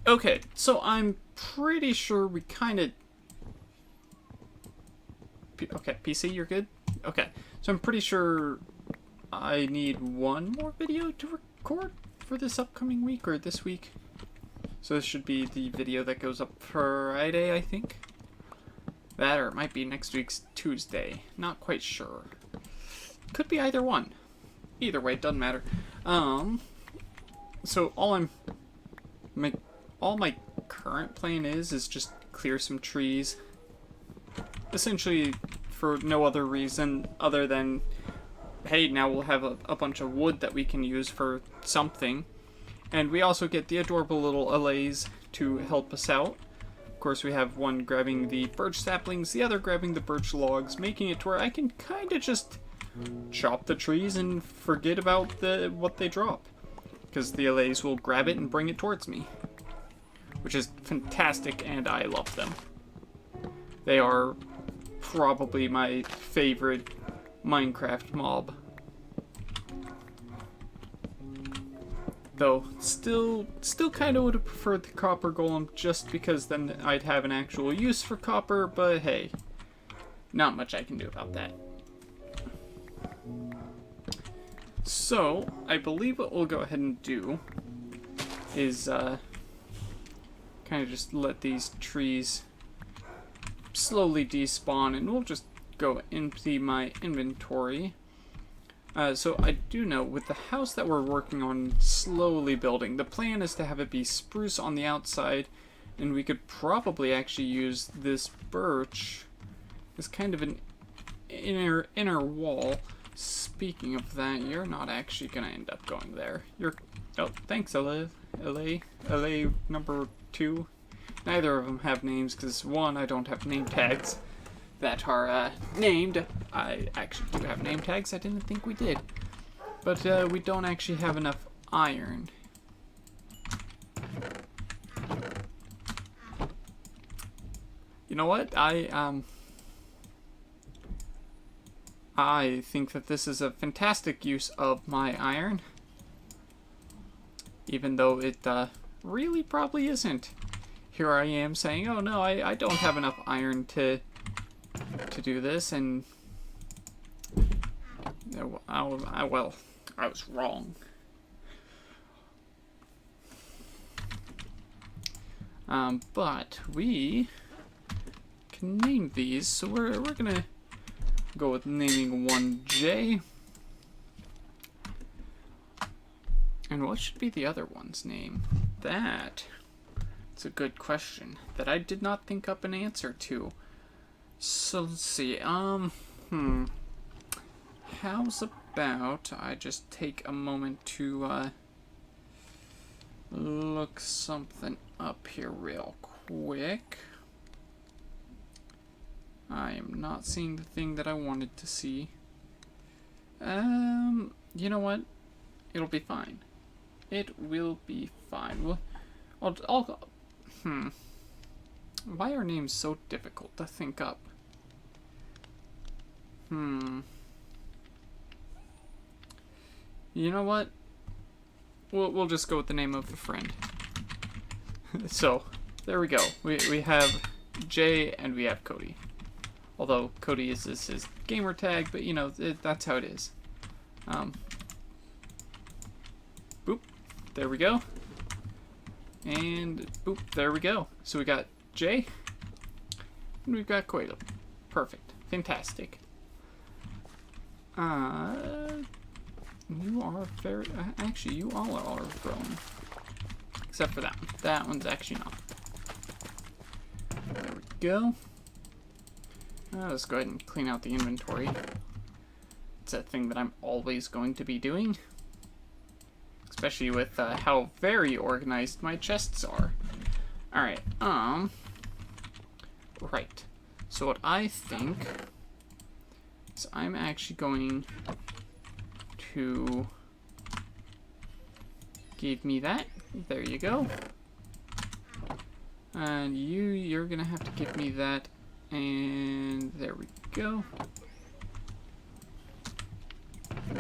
Okay, so I'm pretty sure we kind of... Okay, PC, you're good? Okay, so I'm pretty sure I need one more video to record for this upcoming week, or this week. So this should be the video that goes up Friday, I think. That, or it might be next week's Tuesday. Not quite sure. Could be either one. Either way, it doesn't matter. So all my current plan is just clear some trees. Essentially for no other reason other than, hey, now we'll have a bunch of wood that we can use for something. And we also get the adorable little Allays to help us out. Of course, we have one grabbing the birch saplings, the other grabbing the birch logs, making it to where I can kind of just chop the trees and forget about what they drop. Because the Allays will grab it and bring it towards me. Which is fantastic, and I love them. They are probably my favorite Minecraft mob. Though, still kind of would have preferred the copper golem just because then I'd have an actual use for copper, but hey, not much I can do about that. So, I believe what we'll go ahead and do is kind of just let these trees slowly despawn, and we'll just go empty my inventory. So I do know with the house that we're working on slowly building, the plan is to have it be spruce on the outside, and we could probably actually use this birch as kind of an inner wall. Speaking of that, you're not actually gonna end up going there. Oh, thanks, Allay number 2. Neither of them have names because one, I don't have name tags that are named. I actually do have name tags. I didn't think we did, but we don't actually have enough iron. You know what? I think that this is a fantastic use of my iron, even though it really probably isn't. Here I am saying, oh no, I don't have enough iron to do this, and well, I was wrong. But we can name these, so we're gonna go with naming one J. And what should be the other one's name? That's a good question that I did not think up an answer to. So let's see, how's about I just take a moment to, look something up here real quick. I am not seeing the thing that I wanted to see. You know what? It'll be fine. It will be fine. Well, why are names so difficult to think up? You know what? We'll just go with the name of a friend. So, there we go. We have Jay and we have Cody. Although Cody is his gamer tag, but you know, that's how it is. Boop. There we go. And boop, there we go. So we got Jay, and we've got Coito. Perfect. Fantastic. You are very... actually, you all are grown. Except for that one. That one's actually not. There we go. Let's go ahead and clean out the inventory. It's a thing that I'm always going to be doing. Especially with how very organized my chests are. Alright, right. So what I think is I'm actually going to give me that. There you go. And you're gonna have to give me that. And there we go.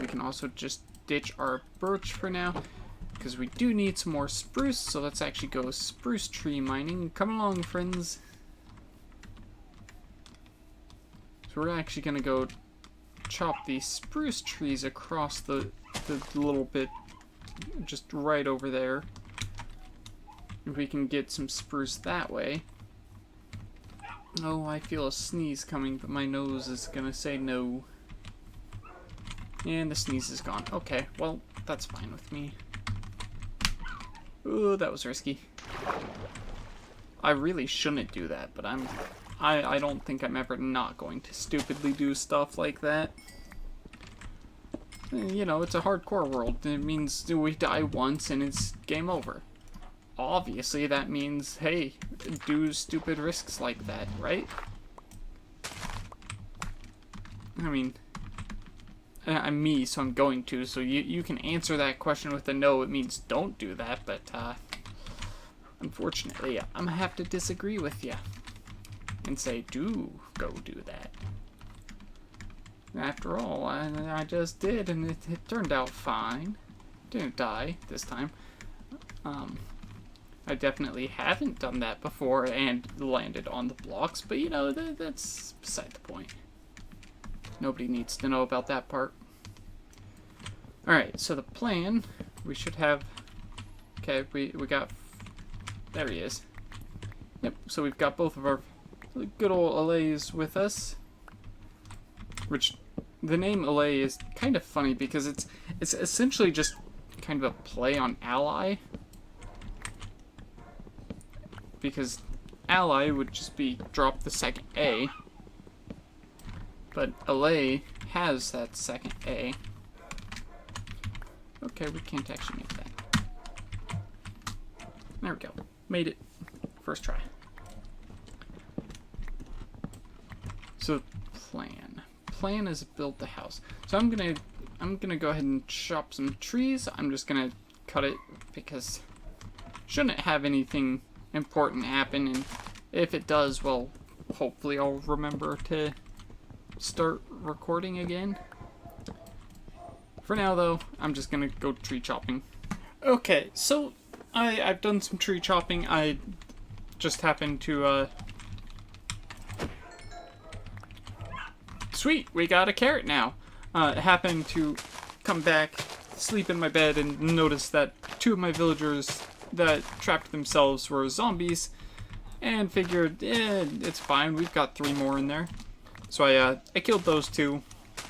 We can also just ditch our birch for now. because we do need some more spruce, so let's actually go spruce tree mining. Come along, friends. So we're actually going to go chop these spruce trees across the little bit just right over there. If we can get some spruce that way. Oh, I feel a sneeze coming, but my nose is going to say no. And the sneeze is gone. Okay, well, that's fine with me. Ooh, that was risky. I really shouldn't do that, but I don't think I'm ever not going to stupidly do stuff like that. You know, it's a hardcore world. It means we die once and it's game over. Obviously, that means, hey, do stupid risks like that, right? I mean, I'm me, so I'm going to. So you can answer that question with a no. It means don't do that, but unfortunately, I'm gonna have to disagree with you and say do go do that. After all, I just did, and it turned out fine. Didn't die this time. I definitely haven't done that before and landed on the blocks, but you know, that's beside the point. Nobody needs to know about that part. Alright, so the plan, we should have... Okay, we got... There he is. Yep, so we've got both of our good old Allays with us. Which, the name Allay is kind of funny because it's essentially just kind of a play on Allay. Because Allay would just be drop the second A. But Allay has that second A. Okay, we can't actually make that. There we go. Made it. First try. So, plan is build the house. So I'm gonna go ahead and chop some trees. I'm just gonna cut it because shouldn't have anything important happen, and if it does, well, hopefully I'll remember to start recording again. For now, though, I'm just gonna go tree chopping. Okay, so I've done some tree chopping. I just happened to sweet, we got a carrot now. Happened to come back, sleep in my bed, and notice that 2 of my villagers that trapped themselves were zombies, and figured, it's fine, we've got 3 more in there. So I killed those 2,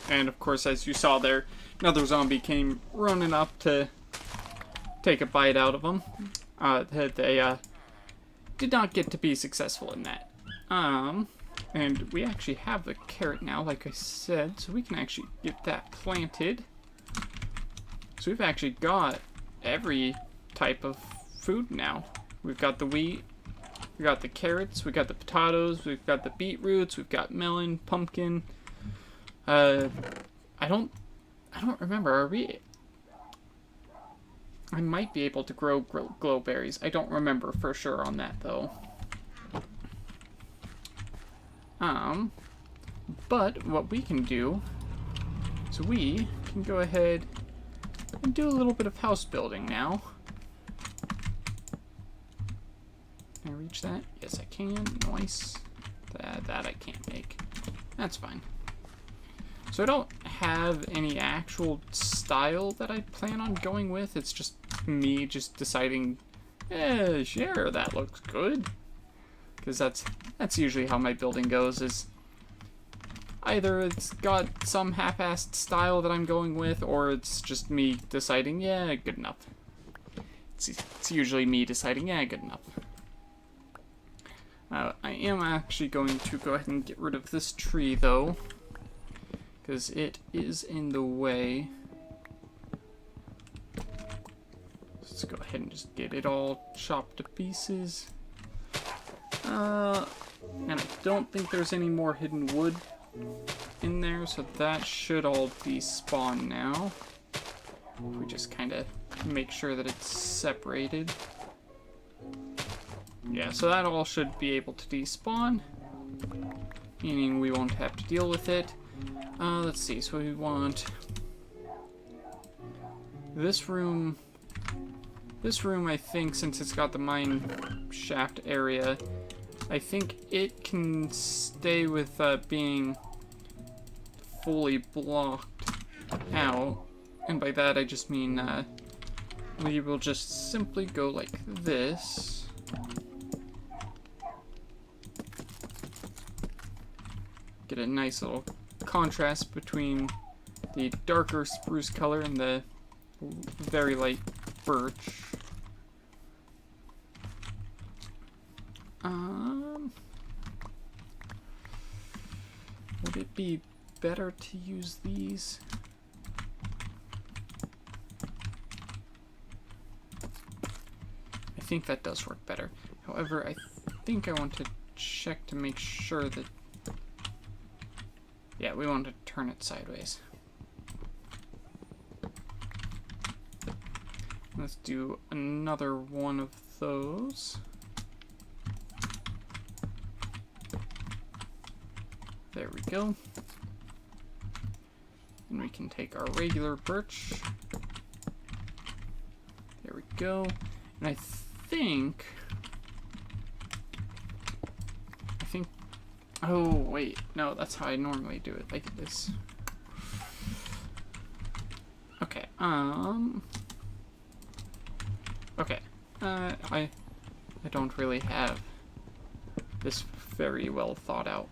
and of course, as you saw there, another zombie came running up to take a bite out of them. They did not get to be successful in that. And we actually have the carrot now, like I said, so we can actually get that planted. So we've actually got every type of food now. We've got the wheat, we got the carrots, we got the potatoes, we've got the beetroots, we've got melon, pumpkin. I don't remember, are we... I might be able to grow glowberries. I don't remember for sure on that, though. But what we can do is we can go ahead and do a little bit of house building now. Can I reach that? Yes, I can. Nice. That I can't make. That's fine. So I don't have any actual style that I plan on going with. It's just me just deciding, sure, that looks good. Because that's usually how my building goes, is either it's got some half-assed style that I'm going with, or it's just me deciding, yeah, good enough. It's usually me deciding, yeah, good enough. I am actually going to go ahead and get rid of this tree, though, because it is in the way. Let's go ahead and just get it all chopped to pieces. And I don't think there's any more hidden wood in there, so that should all despawn now. We just kind of make sure that it's separated. Yeah, so that all should be able to despawn, meaning we won't have to deal with it. Let's see, so we want this room This room, I think, since it's got the mine shaft area, I think it can stay with being fully blocked out. And by that, I just mean we will just simply go like this. Get a nice little contrast between the darker spruce color and the very light birch. Would it be better to use these? I think that does work better. However, I think I want to check to make sure that... Yeah, we want to turn it sideways. Let's do another one of those. There we go. And we can take our regular birch. There we go. And I think... Oh, wait. No, that's how I normally do it. Like this. Okay, Okay. I don't really have this very well thought out.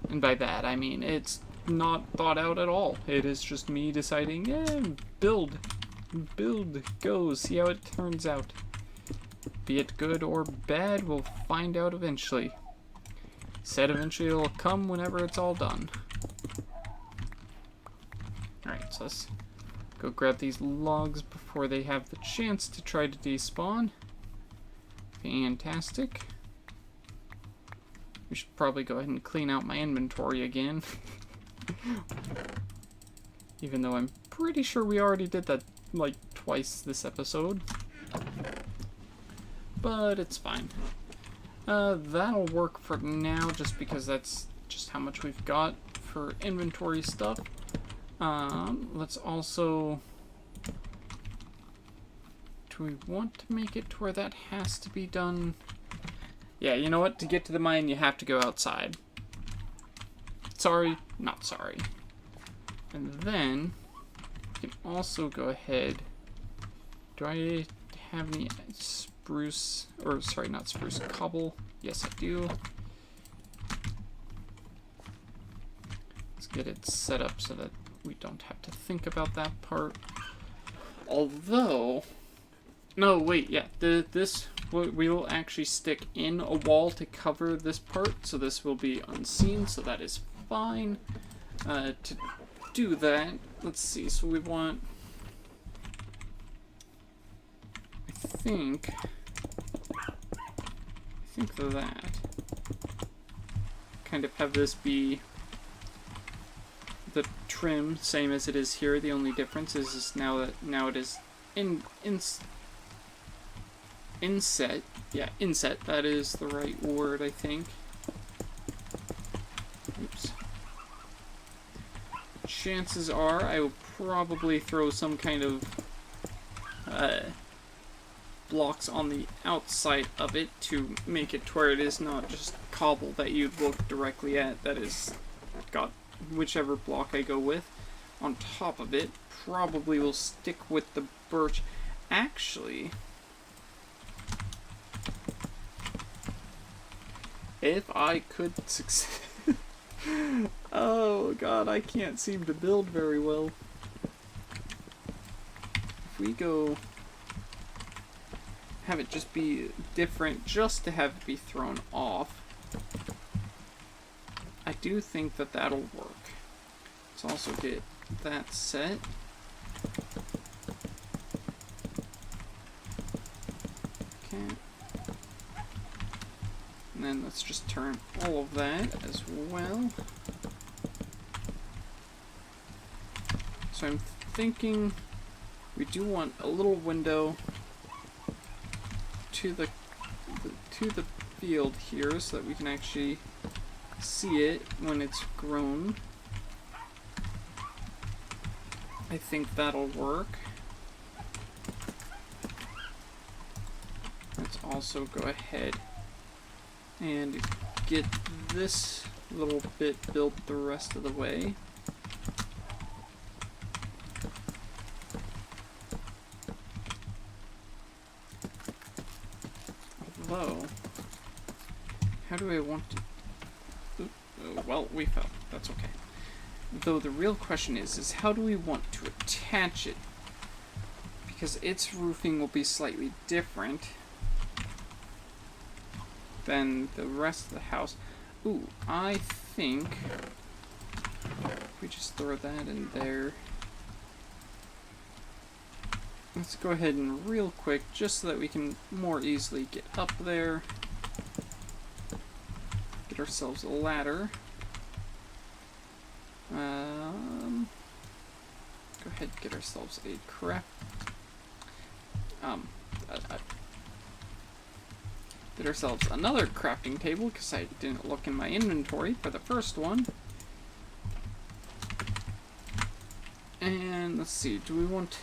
And by that, I mean it's not thought out at all. It is just me deciding, build, go, see how it turns out. Be it good or bad, we'll find out eventually. Said eventually it'll come whenever it's all done. Alright, so let's go grab these logs before they have the chance to try to despawn. Fantastic. We should probably go ahead and clean out my inventory again. Even though I'm pretty sure we already did that like twice this episode. But it's fine. That'll work for now just because that's just how much we've got for inventory stuff. Let's also... Do we want to make it to where that has to be done? Yeah, you know what? To get to the mine, you have to go outside. Sorry, not sorry. And then, we can also go ahead... Do I have any spruce... Or, sorry, not spruce, cobble? Yes, I do. Let's get it set up so that we don't have to think about that part. Although... No, wait, yeah, this... We will actually stick in a wall to cover this part, so this will be unseen, so that is fine. To do that, let's see, so we want... I think that... Kind of have this be the trim, same as it is here. The only difference is now it is inset. Yeah, inset. That is the right word, I think. Oops. Chances are I will probably throw some kind of blocks on the outside of it to make it to where it is not just cobble that you'd look directly at. That is got whichever block I go with on top of it. Probably will stick with the birch. Actually... If I could succeed... Oh god, I can't seem to build very well. If we go... Have it just be different, just to have it be thrown off. I do think that that'll work. Let's also get that set. Okay. And then let's just turn all of that as well. So I'm thinking we do want a little window to the field here so that we can actually see it when it's grown. I think that'll work. also go ahead and get this little bit built the rest of the way. Although, how do I want to... well, we fell. That's okay. Though the real question is how do we want to attach it? Because its roofing will be slightly different than the rest of the house. Ooh, I think if we just throw that in there. Let's go ahead and real quick, just so that we can more easily get up there. Get ourselves a ladder. Go ahead and get ourselves a craft. Get ourselves another crafting table, because I didn't look in my inventory for the first one. And let's see, do we want...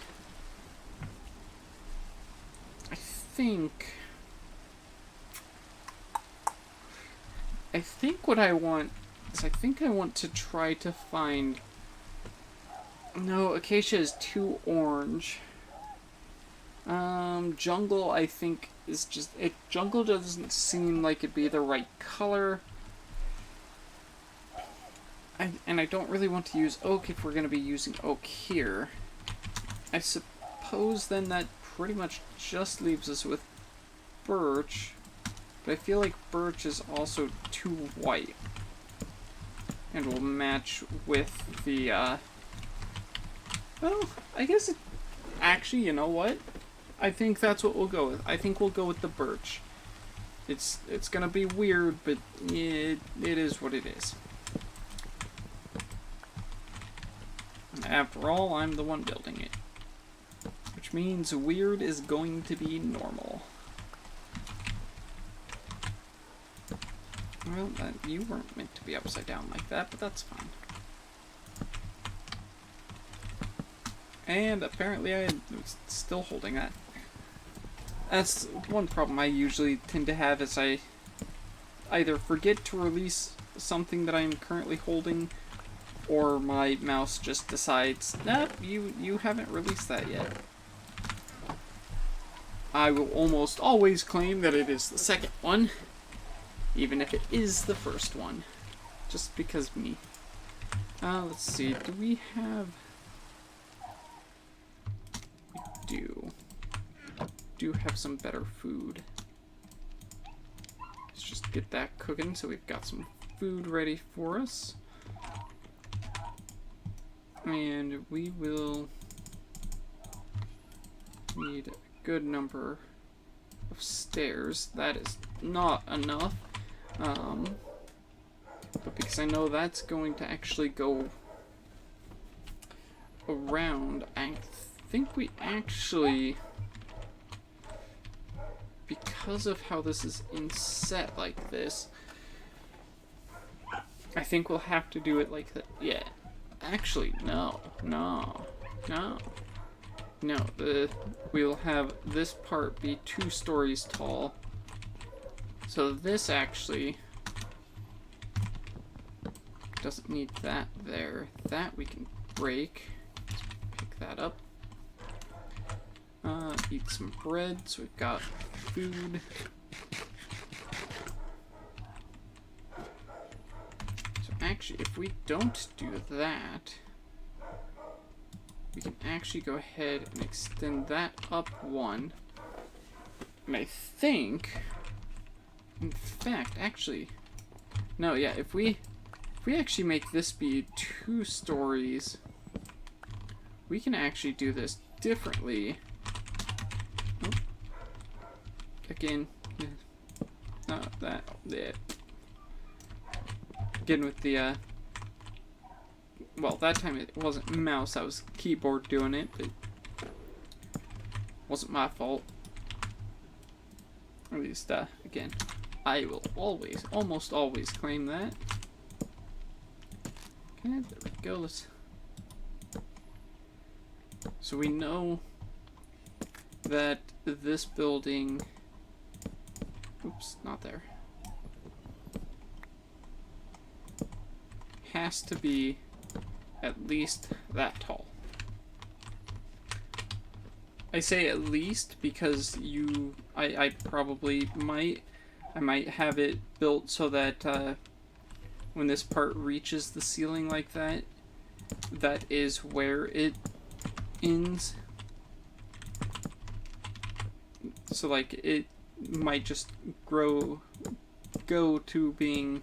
I think what I want is I think I want to try to find... No, acacia is too orange. Jungle, I think, is just... jungle doesn't seem like it'd be the right color. And I don't really want to use oak if we're going to be using oak here. I suppose then that pretty much just leaves us with birch. But I feel like birch is also too white. And will match with the, well, I guess it... Actually, you know what? I think that's what we'll go with. I think we'll go with the birch. It's gonna be weird, but it is what it is. After all, I'm the one building it. Which means weird is going to be normal. Well, you weren't meant to be upside down like that, but that's fine. And apparently I was still holding that. That's one problem I usually tend to have, is I either forget to release something that I'm currently holding, or my mouse just decides, nope, you haven't released that yet. I will almost always claim that it is the second one, even if it is the first one. Just because me. Let's see, do we have... We do have some better food. Let's just get that cooking so we've got some food ready for us. And we will need a good number of stairs. That is not enough. But because I know that's going to actually go around, I think we actually, because of how this is inset like this, I think we'll have to do it like that. Yeah. Actually, no. We'll have this part be 2 stories tall. So this actually doesn't need that there. That we can break. Let's pick that up. Eat some bread, so we've got food. So actually, if we don't do that, we can actually go ahead and extend that up 1. And I think, in fact, actually, no, yeah, if we actually make this be 2 stories, we can actually do this differently. Oh. Again, no, that, yeah. Again with the, well, that time it wasn't mouse, that was keyboard doing it, but wasn't my fault. At least, again, I will always, almost always claim that. Okay, there we go, let's... So we know that this building Oops, not there. Has to be at least that tall. I say at least because I probably might have it built so that when this part reaches the ceiling like that, that is where it ends. So like it might just go to being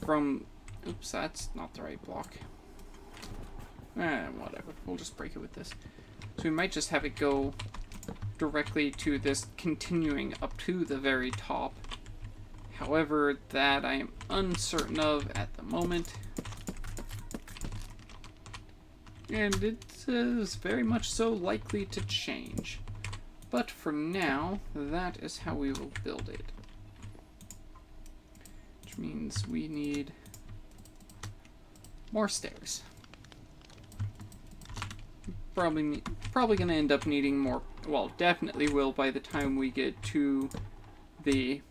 from, oops, that's not the right block. Whatever, we'll just break it with this. So we might just have it go directly to this, continuing up to the very top. However, that I am uncertain of at the moment. And it is very much so likely to change. But for now, that is how we will build it. Which means we need more stairs. Probably going to end up needing more, well, definitely will by the time we get to the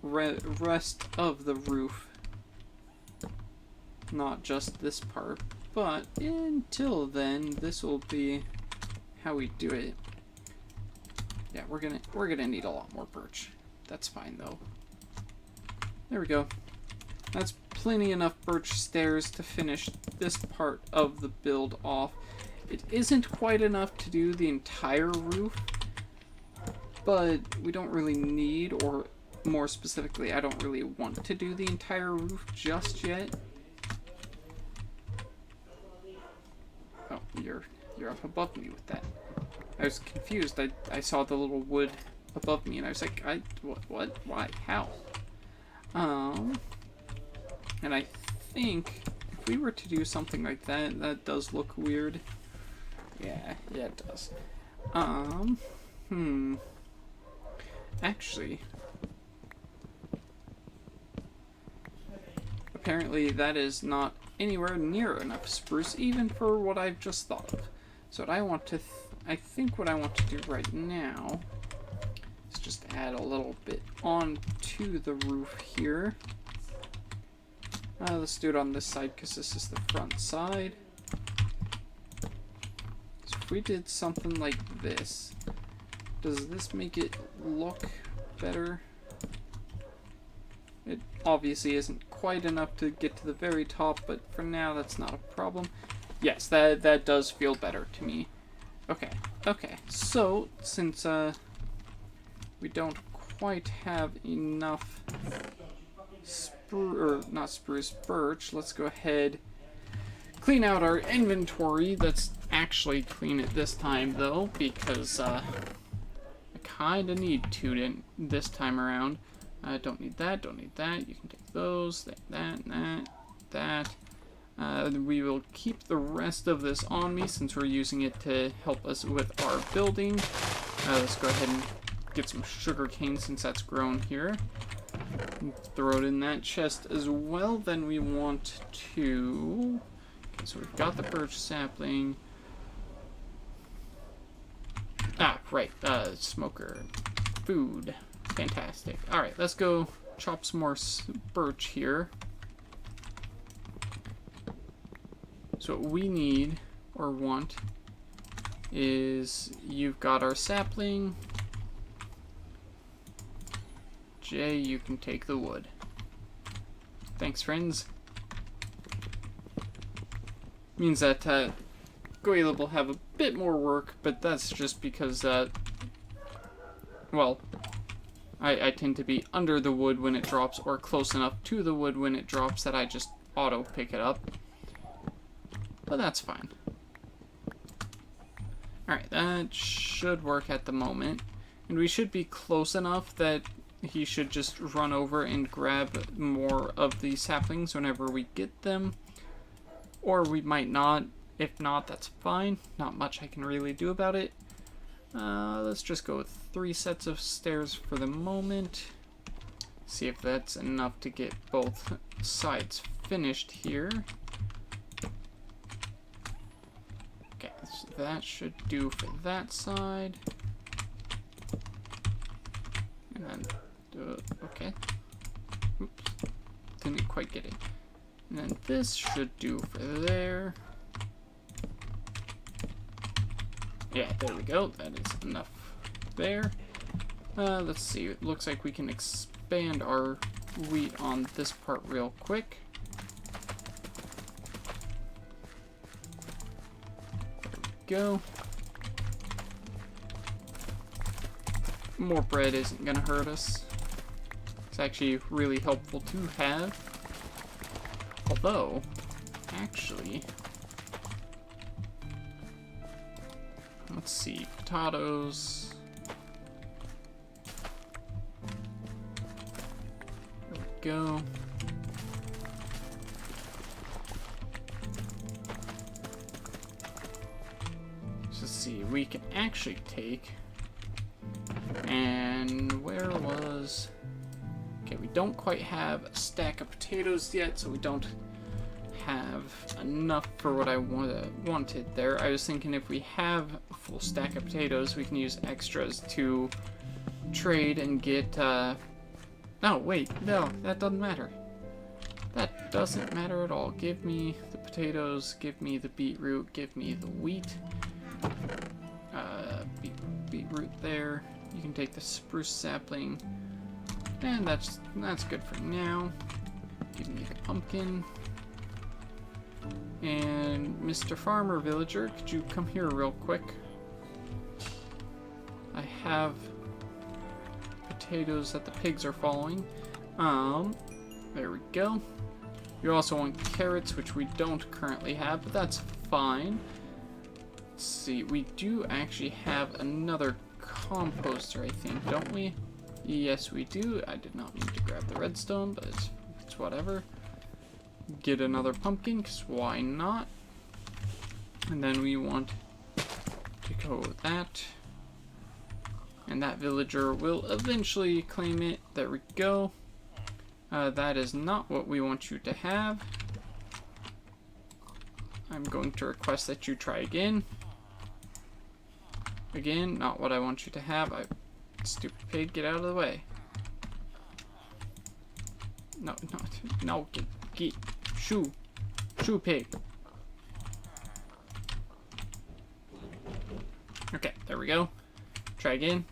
rest of the roof. Not just this part, but until then, this will be how we do it. Yeah, we're gonna need a lot more birch. That's fine though. There we go. That's plenty enough birch stairs to finish this part of the build off. It isn't quite enough to do the entire roof, but we don't really need, or more specifically, I don't really want to do the entire roof just yet. Oh, you're up above me with that. I was confused. I saw the little wood above me, and I was like, what, why, how? And I think if we were to do something like that, that does look weird. Yeah, it does. Actually, apparently that is not anywhere near enough spruce, even for what I've just thought of. So what I want to, I think what I want to do right now is just add a little bit onto the roof here. Let's do it on this side because this is the front side. So if we did something like this, does this make it look better? It obviously isn't quite enough to get to the very top, but for now that's not a problem. Yes, that does feel better to me. Okay. So since we don't quite have enough birch, let's go ahead, clean out our inventory. Let's actually clean it this time though, because I kind of need to this time around. Don't need that, don't need that. You can take those, that. We will keep the rest of this on me since we're using it to help us with our building. Let's go ahead and get some sugar cane since that's grown here. Throw it in that chest as well. Then we want to... Okay, so we've got the birch sapling. Ah, right. Smoker. Food. Fantastic. Alright, let's go chop some more birch here. So what we need, or want, is you've got our sapling. Jay, you can take the wood. Thanks, friends. Means that Goyla will have a bit more work, but that's just because, well, I tend to be under the wood when it drops, or close enough to the wood when it drops that I just auto pick it up. But that's fine. Alright, that should work at the moment. And we should be close enough that he should just run over and grab more of the saplings whenever we get them. Or we might not. If not, that's fine. Not much I can really do about it. Let's just go with 3 sets of stairs for the moment. See if that's enough to get both sides finished here. Okay, so that should do for that side. And then, okay. Oops. Didn't quite get it. And then this should do for there. Yeah, there we go. That is enough there. Let's see. It looks like we can expand our wheat on this part real quick. There we go. More bread isn't gonna hurt us. It's actually really helpful to have. Although, actually, let's see, potatoes. There we go. Let's see, we can actually take, and where was, okay, we don't quite have a stack of potatoes yet, so we don't have enough for what I wanted there. I was thinking if we have a full stack of potatoes, we can use extras to trade and get, no, wait, no, that doesn't matter. That doesn't matter at all. Give me the potatoes, give me the beetroot, give me the wheat. Beetroot there. You can take the spruce sapling. And that's good for now. Give me the pumpkin. And Mr. Farmer Villager, could you come here real quick? I have potatoes that the pigs are following. There we go. You also want carrots, which we don't currently have, but that's fine. Let's see, we do actually have another composter, I think, don't we? Yes, we do. I did not mean to grab the redstone, but it's whatever. Get another pumpkin, because why not? And then we want to go with that. And that villager will eventually claim it. There we go. That is not what we want you to have. I'm going to request that you try again. Again, not what I want you to have. Stupid pig, get out of the way. No, get, shoo pig. Okay, there we go. Try again,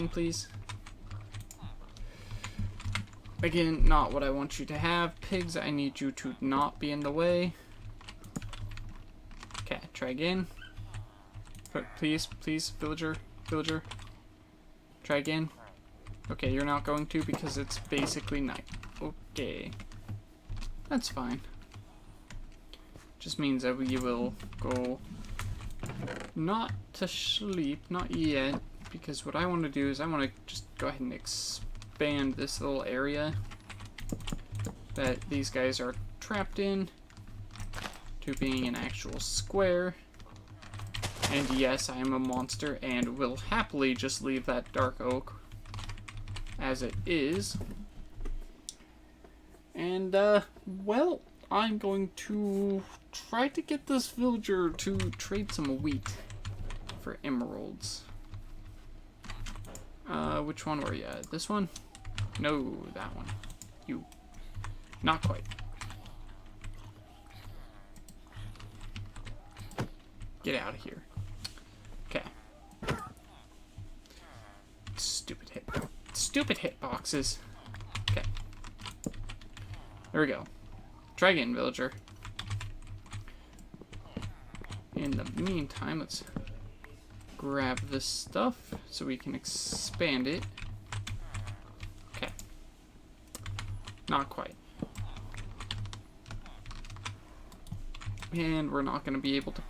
please. Again, not what I want you to have. Pigs, I need you to not be in the way. Okay, try again. But please, villager. Try again. Okay, you're not going to because it's basically night. Okay. That's fine. Just means that we will go not to sleep, not yet, because what I want to do is I want to just go ahead and expand this little area that these guys are trapped in to being an actual square. And yes, I am a monster and will happily just leave that dark oak as it is. And, well, I'm going to try to get this villager to trade some wheat for emeralds. Which one were you? This one? No, that one. You. Not quite. Get out of here. Okay. Stupid hitboxes. Okay. There we go. Try again, villager. In the meantime, let's grab this stuff so we can expand it. Okay. Not quite. And we're not going to be able to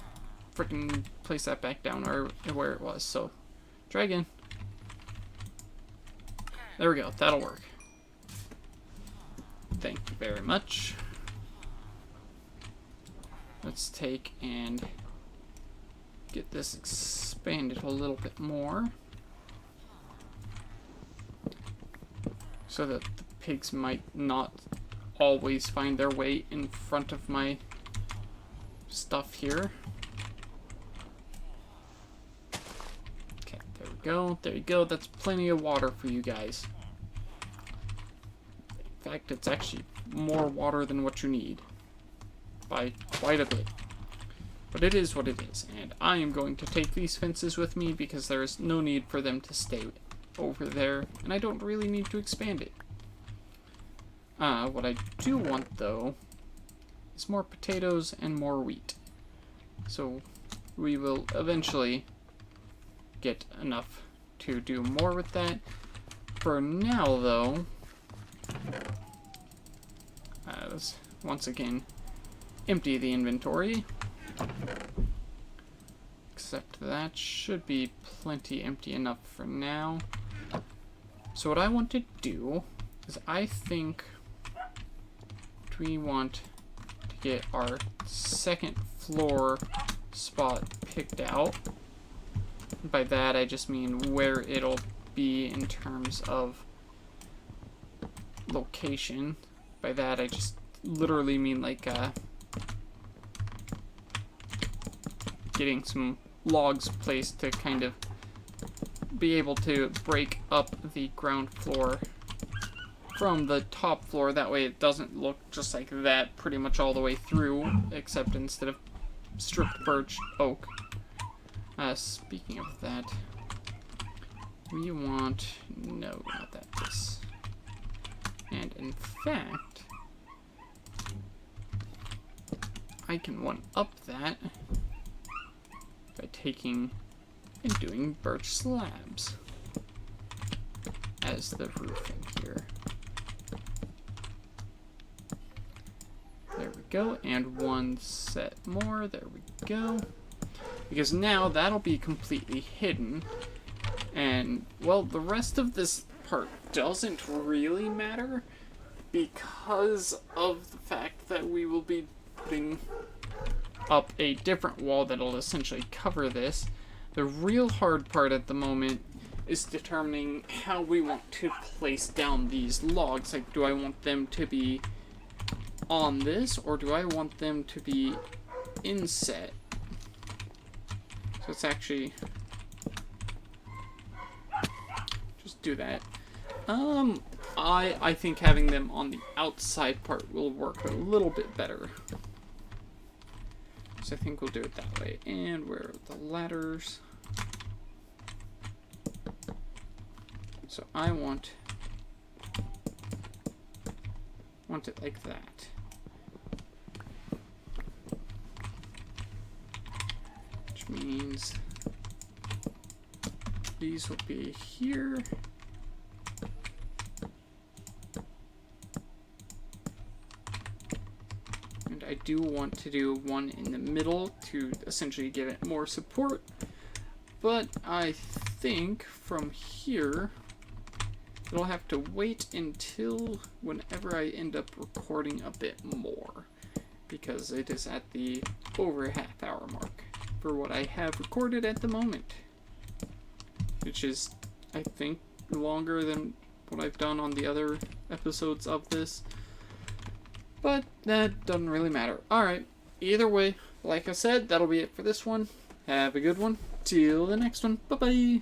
freaking place that back down where it was, so try again. There we go, that'll work. Thank you very much. Let's take and get this expanded a little bit more so that the pigs might not always find their way in front of my stuff here. Okay, there we go. There you go. That's plenty of water for you guys. In fact, it's actually more water than what you need. By quite a bit. But it is what it is, and I am going to take these fences with me because there is no need for them to stay over there, and I don't really need to expand it. What I do want, though, is more potatoes and more wheat. So we will eventually get enough to do more with that. For now, though, let's once again empty the inventory. Except that should be plenty empty enough for now. So what I want to do is I think we want to get our second floor spot picked out. By that I just mean where it'll be in terms of location. By that I just literally mean like getting some logs placed to kind of be able to break up the ground floor from the top floor. That way it doesn't look just like that pretty much all the way through, except instead of stripped birch, oak. Speaking of that, we want, no, not that, this. And in fact, I can one-up that by taking and doing birch slabs as the roofing here. There we go, and one set more, there we go. Because now that'll be completely hidden, and, well, the rest of this part doesn't really matter because of the fact that we will be putting up a different wall that'll essentially cover this. The real hard part at the moment is determining how we want to place down these logs. Like, do I want them to be on this, or do I want them to be inset? So it's actually, just do that. I think having them on the outside part will work a little bit better. So I think we'll do it that way. And where are the ladders? So I want it like that. Which means these will be here. And I do want to do one in the middle to essentially give it more support. But I think from here, it'll have to wait until whenever I end up recording a bit more, because it is at the over half-hour mark for what I have recorded at the moment, which is, I think, longer than what I've done on the other episodes of this, but that doesn't really matter. Alright, either way, like I said, that'll be it for this one. Have a good one. Till the next one. Bye-bye.